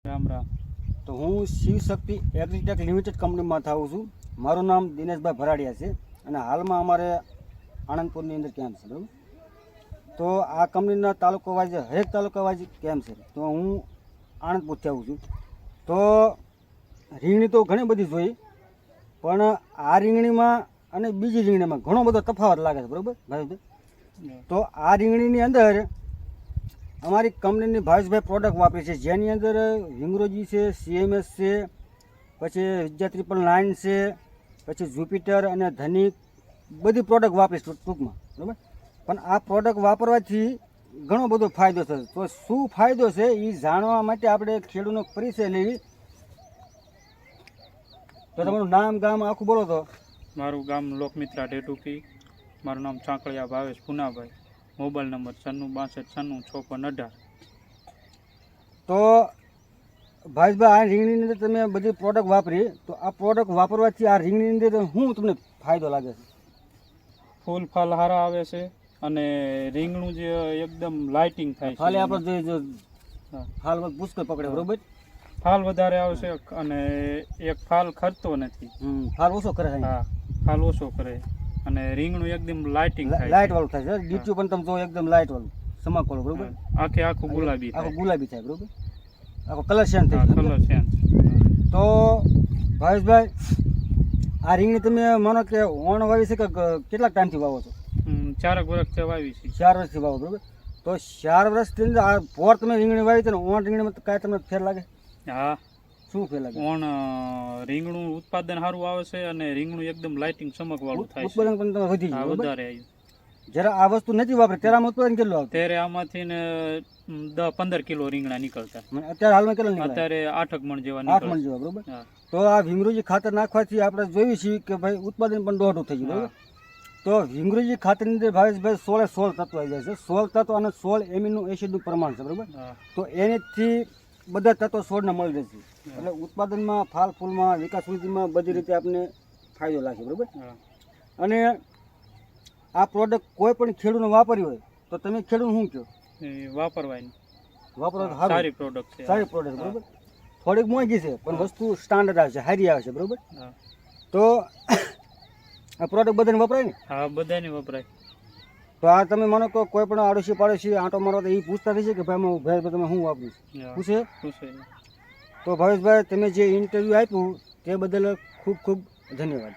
રામ રામ. તો હું Shivshakti agritech limited કંપનીમાંથી આવું છું. મારું નામ દિનેશભાઈ ભરાડિયા છે અને હાલમાં અમારે આણંદપુરની અંદર કેમ્પ છે, બરાબર. તો આ કંપનીના તાલુકો વાઇઝ હરેક તાલુકા વાઇઝ કેમ્પ છે. તો હું આણંદપુરથી આવું છું. તો રીંગણી તો ઘણી બધી જોઈ, પણ આ રીંગણીમાં અને બીજી રીંગણીમાં ઘણો બધો તફાવત લાગે છે, બરાબર ભાઈ. તો આ રીંગણીની અંદર અમારી કંપનીની ભાવેશભાઈ પ્રોડક્ટ વાપરી છે, જેની અંદર વિંગરોજી છે, CMS છે, પછી વિદ્યા 999 છે, પછી જુપિટર અને ધનિક બધી પ્રોડક્ટ વાપરીશ ટૂંકમાં, બરાબર. પણ આ પ્રોડક્ટ વાપરવાથી ઘણો બધો ફાયદો થશે. તો શું ફાયદો છે એ જાણવા માટે આપણે ખેડૂતનો પરિચય લેવી. તો તમારું નામ ગામ આખું બોલો. તો મારું ગામ લોકમિત્રા ઢેટુકી. મારું નામ ચાંકળિયા ભાવેશ પુનાભાઈ. Mobile number 9662965618. તો ભાવેશભાઈ, આ રીંગણીની અંદર તમે બધી પ્રોડક્ટ વાપરી, તો આ પ્રોડક્ટ વાપરવાથી આ રીંગણીની અંદર શું તમને ફાયદો લાગે છે? ફૂલ ફાલ સારા આવે છે અને રીંગણું જે એકદમ લાઇટિંગ થાય ફાલે છે. આપણે જો હા. ફાલ પુષ્કળ પકડે, બરોબર. ફાલ વધારે આવશે અને એક ફાલ ખરતો નથી. ફાલ ઓછો કરે છે. હા, ફાલ ઓછો કરે અને રીંગણું એકદમ લાઇટિંગ થાય લાઇટ છે. વાળું થાય છે. ડીટ્યુ પણ તમે જો એકદમ લાઇટ વાળું ચમક વાળું, બરોબર. આખે આખું ગુલાબી આખો થાય. ગુલાબી થાય, બરોબર. આખો કલર ચેન્જ થાય. Colour change. તો ભાવેશભાઈ, આ રીંગણી તમે માનો કે ઓણ વાવી છે કે કેટલા ટાઈમથી વાવો છો? 4 વર્ષથી વાવી છે. 4 વર્ષથી વાવો, બરોબર. તો 4 વર્ષથી અંદર આ પોર તમે રીંગણી વાવી છે ને ઓણ રીંગણીમાં કાંઈ તમને ફેર લાગે? હા, શું ફેર લાગે? ઓણ રીંગણું ઉત્પાદન સારું આવે છે અને રીંગણું એકદમ લાઇટિંગ ચમક વાળું થાય છે. ઉત્પાદન પણ તમે વધી હા, જાય, બરોબર. વધારે આવ્યું. જ્યારે આ વસ્તુ નથી વાપરી ત્યારે આમાં ઉત્પાદન કેટલું આવતું? ત્યારે આમાંથી ને 10-15 કિલો રીંગણા નીકળતા. મને અત્યારે હાલમાં કેટલું નીકળે? અત્યારે 8 મણ જેવા 8 મણ નીકળે. જેવા, બરોબર. હા. તો આ વિંગરોજી ખાતર નાખવાથી આપણે જોઈએ છીએ કે ભાઈ ઉત્પાદન પણ દોઢું થઈ ગયું, બરોબર. તો વિંગરોજી ખાતરની અંદર ભાવેશભાઈ 16 તત્વો આવી જાય છે. 16 તત્વો અને 16 એમિનો એસિડનું પ્રમાણ છે, બરોબર. હા. તો એનેથી બધા તત્વો છોડને મળી રહેશે. એટલે ઉત્પાદનમાં, ફાલ ફૂલમાં, વિકાસ વૃદ્ધિમાં બધી રીતે આપણને ફાયદો લાગે, બરોબર. હા. અને આ પ્રોડક્ટ કોઈ પણ ખેડૂતને વાપરી હોય તો તમે ખેડૂત શું કહો? એ વાપરવાની વાપરો તો સારી સારું, પ્રોડક્ટ છે. સારી પ્રોડક્ટ, બરોબર. થોડીક મોંઘી છે પણ વસ્તુ સ્ટાન્ડર્ડ આવે છે, સારી આવે છે, બરોબર. હા. તો આ પ્રોડક્ટ બધાને વપરાય ને? હા, બધાને વપરાય. તો આ તમે માનો કે કોઈ પણ આડોશી પાડોશી આંટો મારો તો એ પૂછતા થઈ છે કે ભાઈ તમે શું વાપરીશ? હા. પૂછે. પૂછે. તો ભાવેશભાઈ, તમે જે ઇન્ટરવ્યૂ આપ્યું તે બદલ ખૂબ ખૂબ ધન્યવાદ.